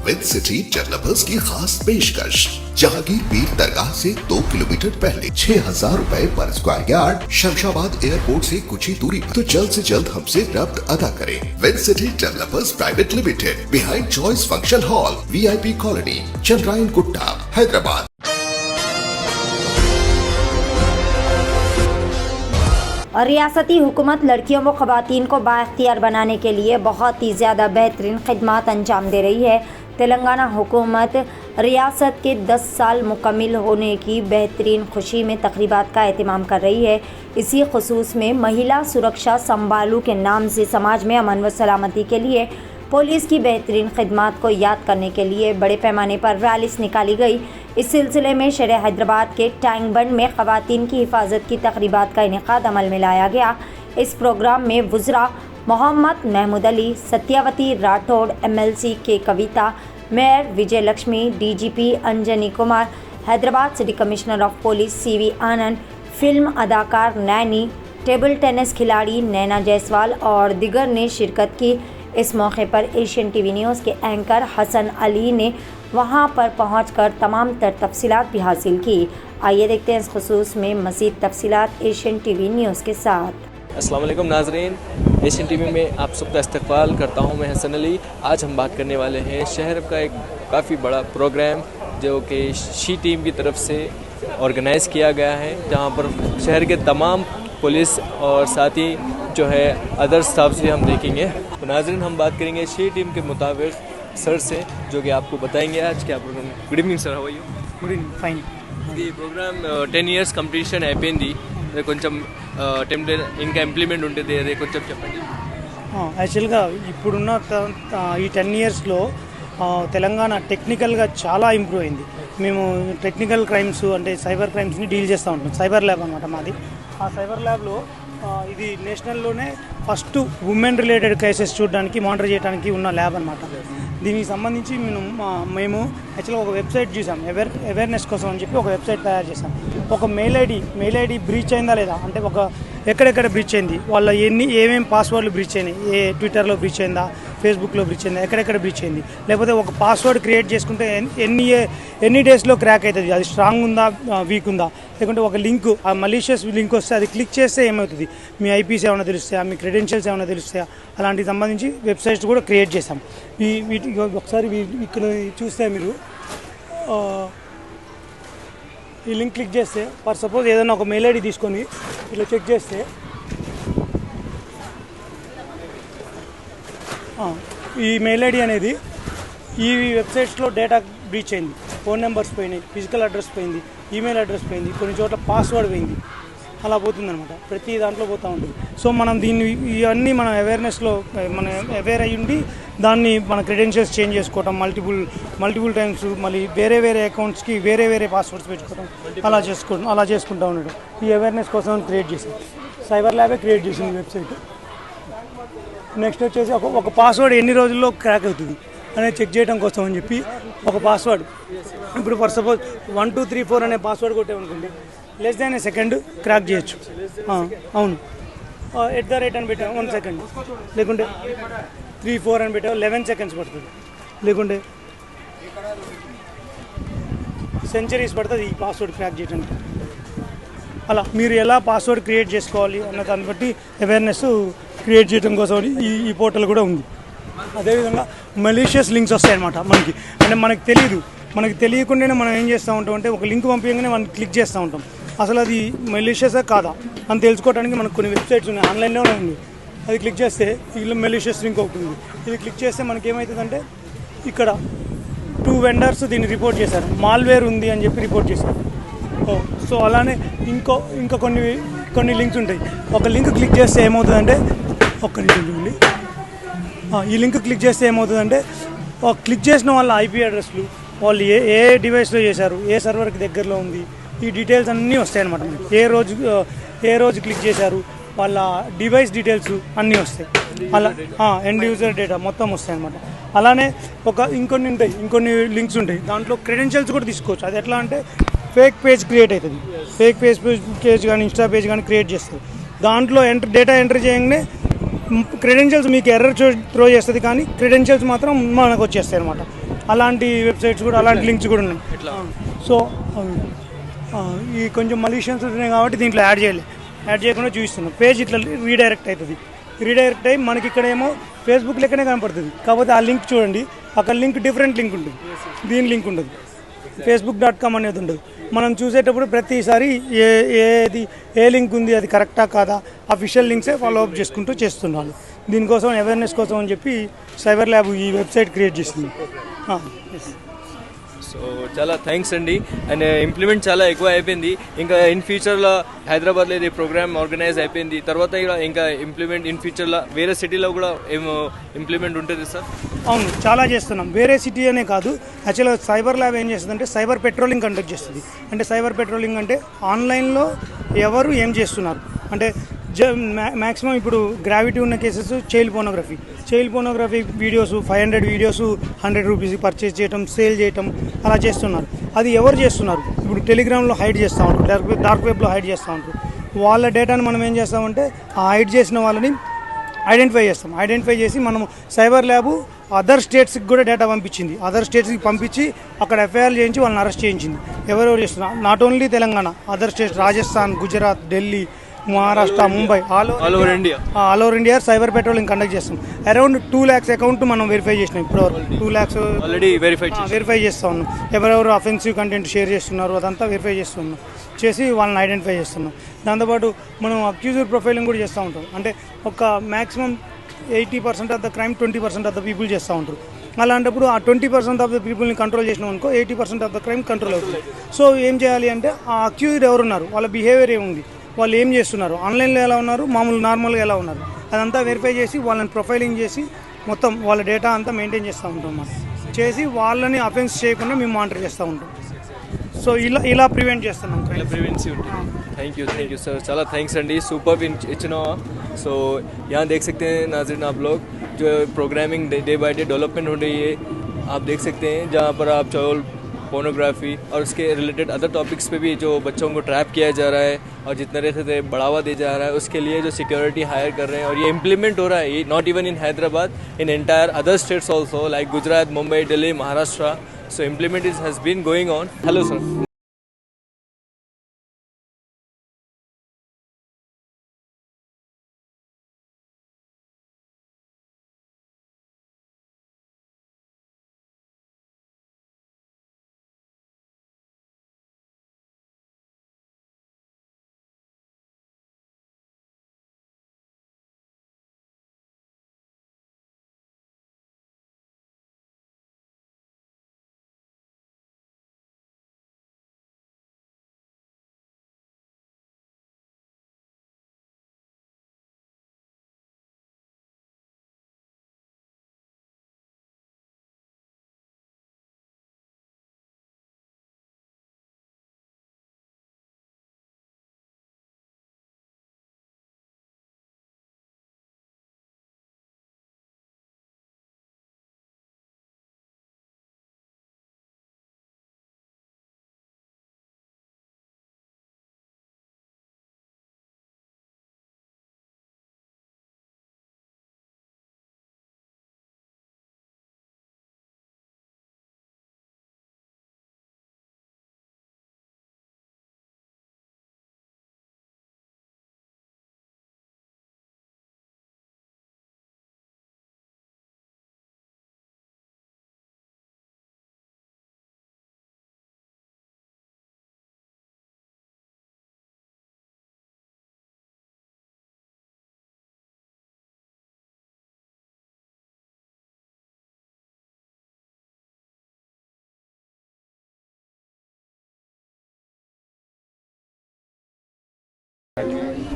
With city developers की खास पेशकश। जहांगीर पीर दरगाह से 2 किलोमीटर पहले 6,000 रुपए पर स्क्वायर यार्ड, शमशाबाद एयरपोर्ट से कुछ ही दूरी पर। तो जल्द से जल्द हमसे रब्त अदा करें। With city developers private limited, behind choice function hall, VIP colony, Chandrayangutta, Hyderabad. और रियासती हुकूमत लड़कियों व ख़वातीन को बाइख्तियार बनाने के लिए बहुत ही ज़्यादा बेहतरीन खिदमात अंजाम दे रही है। तेलंगाना हुकूमत रियासत के 10 साल मुकम्मिल होने की बेहतरीन खुशी में तक़रीबात का एहतमाम कर रही है। इसी खुसूस में महिला सुरक्षा संभालू के नाम से समाज में अमन व सलामती के लिए पुलिस की बेहतरीन खिदमात को याद करने के लिए बड़े पैमाने पर रैलीस निकाली गई। इस सिलसिले में शहर हैदराबाद के टैंक बंड में ख़वातीन की हिफाजत की तक़रीबात का इनेकाद अमल में लाया गया। इस प्रोग्राम में वुज़रा Mohammad Mahmood Ali, Satyawati Rathod, MLC K Kavitha, mayor Vijaya Lakshmi, DGP Anjani Kumar, Hyderabad city commissioner of police CV Anand, film अदाकार नैनी, टेबल टेनिस खिलाड़ी नैना जायसवाल और दिगर ने शिरकत की। इस मौके पर एशियन TV न्यूज़ के एंकर हसन अली ने वहां पर पहुंचकर तमाम तर तफसीलात भी हासिल की। आइए देखते हैं इस खुसूस में मज़ीद तफसीलात एशियन TV न्यूज़ के साथ। अस्सलाम वालेकुम नाज़रीन, एशियन TV में आप सबका इस्तकबाल करता हूं मैं हसन अली। आज हम बात करने वाले हैं शहर का एक काफ़ी बड़ा प्रोग्राम जो कि शी टीम की तरफ से ऑर्गेनाइज़ किया गया है, जहां पर शहर के तमाम पुलिस और साथ ही जो है अदर स्टाफ से हम देखेंगे। तो नाज़रीन, हम बात करेंगे शी टीम के मुताबिक सर से, जो कि आपको बताएंगे आज क्या programme. Good evening sir, how are you? Good evening fine ఈ ప్రోగ్రామ్ 10 years కంప్లీషన్ అయిపోయింది. అది కొంచెం టెంప్లెట్ ఇంకా ఇంప్లిమెంట్ ఉంటుంది, అదే కొంచెం చెప్పండి. యాక్చువల్గా ఇప్పుడున్న ఈ 10 yearsలో తెలంగాణ టెక్నికల్గా చాలా ఇంప్రూవ్ అయింది. మేము టెక్నికల్ క్రైమ్స్ అంటే సైబర్ క్రైమ్స్ని డీల్ చేస్తూ ఉంటాం. సైబర్ ల్యాబ్ అనమాట మాది. ఆ సైబర్ ల్యాబ్లో ఇది నేషనల్లోనే ఫస్ట్ ఉమెన్ రిలేటెడ్ కేసెస్ చూడడానికి, మానిటర్ చేయడానికి ఉన్న ల్యాబ్ అనమాట. దీనికి సంబంధించి మేము యాక్చువల్గా ఒక వెబ్సైట్ చూసాం, అవేర్నెస్ కోసం అని చెప్పి ఒక వెబ్సైట్ తయారు చేసాం. ఒక మెయిల్ ఐడి బ్రీచ్ అయిందా లేదా, అంటే ఒక ఎక్కడెక్కడ బ్రీచ్ అయింది, వాళ్ళ ఏమేమి పాస్వర్డ్లు బ్రీచ్ అయినాయి, ఏ ట్విట్టర్లో బ్రీచ్ అయిందా, ఫేస్బుక్లో బ్రీచ్ అయిందా, ఎక్కడెక్కడ బ్రీచ్ అయింది, లేకపోతే ఒక పాస్వర్డ్ క్రియేట్ చేసుకుంటే ఎన్ని డేస్లో క్రాక్ అవుతుంది, అది స్ట్రాంగ్ ఉందా వీక్ ఉందా, లేకుంటే ఒక లింక్, ఆ మలీషియస్ లింక్ వస్తే అది క్లిక్ చేస్తే ఏమవుతుంది, మీ IPs ఏమైనా తెలుస్తాయా, మీ క్రెడెన్షియల్స్ ఏమైనా తెలుస్తాయా, అలాంటికి సంబంధించి వెబ్సైట్స్ కూడా క్రియేట్ చేసాం. వీటి ఒకసారి ఇక్కడ చూస్తే మీరు ఈ లింక్ క్లిక్ చేస్తే, ఫర్ సపోజ్ ఏదైనా ఒక మెయిల్ ఐడి తీసుకొని ఇట్లా చెక్ చేస్తే ఈ మెయిల్ ఐడి అనేది ఈ వెబ్సైట్స్లో డేటా బ్రీచ్ అయింది, ఫోన్ నెంబర్స్ పోయినాయి, ఫిజికల్ అడ్రస్ పోయింది, ఈమెయిల్ అడ్రస్ పోయింది, కొన్ని చోట్ల పాస్వర్డ్ పోయింది, అలా పోతుందన్నమాట. ప్రతి దాంట్లో పోతూ ఉంటుంది. సో మనం ఇవన్నీ మనం అవేర్నెస్లో మనం అవేర్ అయ్యి ఉండి దాన్ని మన క్రెడెన్షియల్స్ చేంజ్ చేసుకోవటం, మల్టిపుల్ టైమ్స్ మళ్ళీ వేరే అకౌంట్స్కి వేరే పాస్వర్డ్స్ పెట్టుకోవడం, అలా చేసుకుంటూ ఉండడం ఈ అవేర్నెస్ కోసం క్రియేట్ చేసాం. సైబర్ ల్యాబే క్రియేట్ చేసింది వెబ్సైట్. నెక్స్ట్ వచ్చేసి ఒక పాస్వర్డ్ ఎన్ని రోజుల్లో క్రాక్ అవుతుంది అనేది చెక్ చేయడం కోసం అని చెప్పి ఒక పాస్వర్డ్, ఇప్పుడు ఫర్ సపోజ్ 1 2 3 4 అనే పాస్వర్డ్ కొట్టామనుకోండి, లెస్ దాన్ ఏ సెకండ్ క్రాక్ చేయొచ్చు. అవును, @ అని పెట్టాము 1 సెకండ్, లేకుంటే 3 4 అని పెట్టాము 11 seconds పడుతుంది, లేకుంటే సెంచరీస్ పడుతుంది ఈ పాస్వర్డ్ క్రాక్ చేయడానికి. అలా మీరు ఎలా పాస్వర్డ్ క్రియేట్ చేసుకోవాలి అన్న దాన్ని బట్టి అవేర్నెస్ క్రియేట్ చేయడం కోసం ఈ పోర్టల్ కూడా ఉంది. అదేవిధంగా మలీషియస్ లింక్స్ వస్తాయన్నమాట మనకి, అంటే మనకు తెలియకుండానే మనం ఏం చేస్తూ ఉంటాం అంటే ఒక లింక్ పంపించగానే మనం క్లిక్ చేస్తూ ఉంటాం. అసలు అది మలీషియసా కాదా అని తెలుసుకోవడానికి మనకు కొన్ని వెబ్సైట్స్ ఉన్నాయి, ఆన్లైన్లోనే ఉంది. అది క్లిక్ చేస్తే ఇలా మలీషియస్ లింక్ ఒకటి ఉంది. ఇది క్లిక్ చేస్తే మనకి ఏమవుతుందంటే ఇక్కడ 2 vendors దీన్ని రిపోర్ట్ చేశారు, మాల్వేర్ ఉంది అని చెప్పి రిపోర్ట్ చేశారు. సో అలానే ఇంకా కొన్ని లింక్స్ ఉంటాయి. ఒక లింక్ క్లిక్ చేస్తే ఏమవుతుందంటే ఈ లింక్ క్లిక్ చేస్తే ఏమవుతుందంటే క్లిక్ చేసిన వాళ్ళ IP అడ్రస్లు, వాళ్ళు ఏ డివైస్లో చేశారు, ఏ సర్వర్కి దగ్గరలో ఉంది, ఈ డీటెయిల్స్ అన్నీ వస్తాయన్నమాట. ఏ రోజు క్లిక్ చేశారు, వాళ్ళ డివైస్ డీటెయిల్స్ అన్నీ వస్తాయి. అలా ఎండ్ యూజర్ డేటా మొత్తం వస్తాయి అన్నమాట. అలానే ఇంకొన్ని లింక్స్ ఉంటాయి, దాంట్లో క్రెడెన్షియల్స్ కూడా తీసుకోవచ్చు. అది ఎట్లా అంటే ఫేక్ పేజ్ క్రియేట్ అవుతుంది, ఫేక్ పేజ్ కానీ ఇన్స్టా పేజ్ కానీ క్రియేట్ చేస్తుంది. దాంట్లో డేటా ఎంటర్ చేయగానే క్రెడెన్షియల్స్ మీకు ఎర్రర్ త్రో చేస్తుంది, కానీ క్రెడెన్షియల్స్ మాత్రం మనకు వచ్చేస్తాయి అనమాట. అలాంటి వెబ్సైట్స్ కూడా అలాంటి లింక్స్ కూడా ఉన్నాయి. సో ఈ కొంచెం మలీషియన్స్ ఉన్నాయి కాబట్టి దీంట్లో యాడ్ చేయకుండా చూపిస్తున్నాం. పేజ్ ఇట్లా రీడైరెక్ట్ అవుతుంది. రీడైరెక్ట్ అయ్యి మనకి ఇక్కడ ఏమో ఫేస్బుక్ లెక్కనే కనపడుతుంది. కాకపోతే ఆ లింక్ చూడండి, అక్కడ లింక్ డిఫరెంట్ లింక్ ఉంటుంది, దీని లింక్ ఉండదు, facebook.com అనేది ఉండదు. మనం చూసేటప్పుడు ప్రతిసారి ఏ లింక్ ఉంది, అది కరెక్టా కాదా, అఫీషియల్ లింక్సే ఫాలో అప్ చేసుకుంటూ చేస్తున్నాను. దీనికోసం అవేర్నెస్ కోసం అని చెప్పి సైబర్ ల్యాబ్ ఈ వెబ్సైట్ క్రియేట్ చేసింది. సో చాలా థ్యాంక్స్ అండి. అండ్ ఇంప్లిమెంట్ చాలా ఎక్కువ అయిపోయింది. ఇంకా ఇన్ ఫ్యూచర్లో హైదరాబాద్లో ఇది ప్రోగ్రామ్ ఆర్గనైజ్ అయిపోయింది తర్వాత ఇంకా ఇంప్లిమెంట్ ఇన్ ఫ్యూచర్లో వేరే సిటీలో కూడా ఏమో ఇంప్లిమెంట్ ఉంటుంది సార్? అవును, చాలా చేస్తున్నాం. వేరే సిటీ అనే కాదు, యాక్చువల్గా సైబర్ ల్యాబ్ ఏం చేస్తుందంటే సైబర్ పెట్రోలింగ్ కండక్ట్ చేస్తుంది. అంటే సైబర్ పెట్రోలింగ్ అంటే ఆన్లైన్లో ఎవరు ఏం చేస్తున్నారు అంటే మ్యాక్సిమం ఇప్పుడు గ్రావిటీ ఉన్న cases child pornography videos 500 videos 100 రూపీస్కి పర్చేస్ చేయటం, సేల్ చేయటం అలా చేస్తున్నారు. అది ఎవరు చేస్తున్నారు? ఇప్పుడు టెలిగ్రామ్లో హైడ్ చేస్తూ ఉంటారు, డార్క్ వెబ్లో హైడ్ చేస్తూ ఉంటారు. వాళ్ళ డేటాను మనం ఏం చేస్తామంటే ఆ హైడ్ చేసిన వాళ్ళని ఐడెంటిఫై చేసి మనం సైబర్ ల్యాబ్ అదర్ స్టేట్స్కి కూడా డేటా పంపించింది. అదర్ స్టేట్స్కి పంపించి అక్కడ ఎఫ్ఐఆర్ చేయించి వాళ్ళని అరెస్ట్ చేయించింది. ఎవరెవరు చేస్తున్నారు? Not only Telangana, other states Rajasthan, Gujarat, Delhi, Maharashtra, Mumbai, all over India cyber patrolling conduct చేస్తాం. అరౌండ్ 2 lakhs అకౌంట్ మనం వెరిఫై చేసినాం. ఇప్పుడు 2 lakhs ఆల్రెడీ వెరిఫై చేస్తూ ఉన్నాం. ఎవరెవరు అఫెన్సివ్ కంటెంట్ షేర్ చేస్తున్నారు అదంతా వెరిఫై చేసి వాళ్ళని ఐడెంటిఫై చేస్తున్నాం. దాంతోపాటు మనం అక్యూజర్ ప్రొఫైలింగ్ కూడా చేస్తూ ఉంటాం. అంటే ఒక maximum 80% of the crime 20% of the people చేస్తూ ఉంటారు. అలాంటప్పుడు ఆ 20% ఆఫ్ ద పీపుల్ని కంట్రోల్ చేసినాం అనుకో 80% ఆఫ్ ద క్రైమ్ కంట్రోల్ అవుతుంది. సో ఏం చేయాలి అంటే ఆ అక్యూజర్ ఎవరున్నారు, వాళ్ళ బిహేవియర్ ఏముంది, వాళ్ళు ఏం చేస్తున్నారు, ఆన్లైన్లో ఎలా ఉన్నారు, నార్మల్గా ఎలా ఉన్నారు, అదంతా వెరిఫై చేసి వాళ్ళని ప్రొఫైలింగ్ చేసి మొత్తం వాళ్ళ డేటా అంతా మెయింటైన్ చేస్తూ ఉంటాం. మనం చేసి వాళ్ళని అఫెన్స్ చేయకుండా మేము మానిటర్ చేస్తూ ఉంటాం. సో ఇలా ప్రివెంట్ చేస్తున్నాం. प्रिवेंसी थैंक यू सर, चला थैंक्स अंडी सूपर इच्छा. सो यहाँ देख सकते हैं नाज़रीन आप लोग जो programming day by day development हो रही है. आप देख सकते हैं जहाँ पर आप चावल पोर्नोग्राफी और उसके रिलेटेड अदर टॉपिक्स पे भी जो बच्चों को ट्रैप किया जा रहा है और जितना रहते बढ़ावा दिया जा रहा है उसके लिए जो सिक्योरिटी हायर कर रहे हैं और ये इम्प्लीमेंट हो रहा है. ये not even in Hyderabad, in entire other states also like Gujarat, Mumbai, Delhi, Maharashtra. So implement has been going on. Hello sir.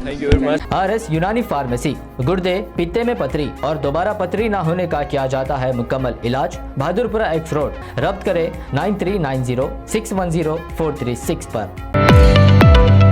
Thank you very much. RS यूनानी फार्मेसी गुर्दे, पित्ते में पथरी और दोबारा पथरी ना होने का किया जाता है मुकम्मल इलाज. Bahadurpura x road. रब्त करें 9390 610 436 पर.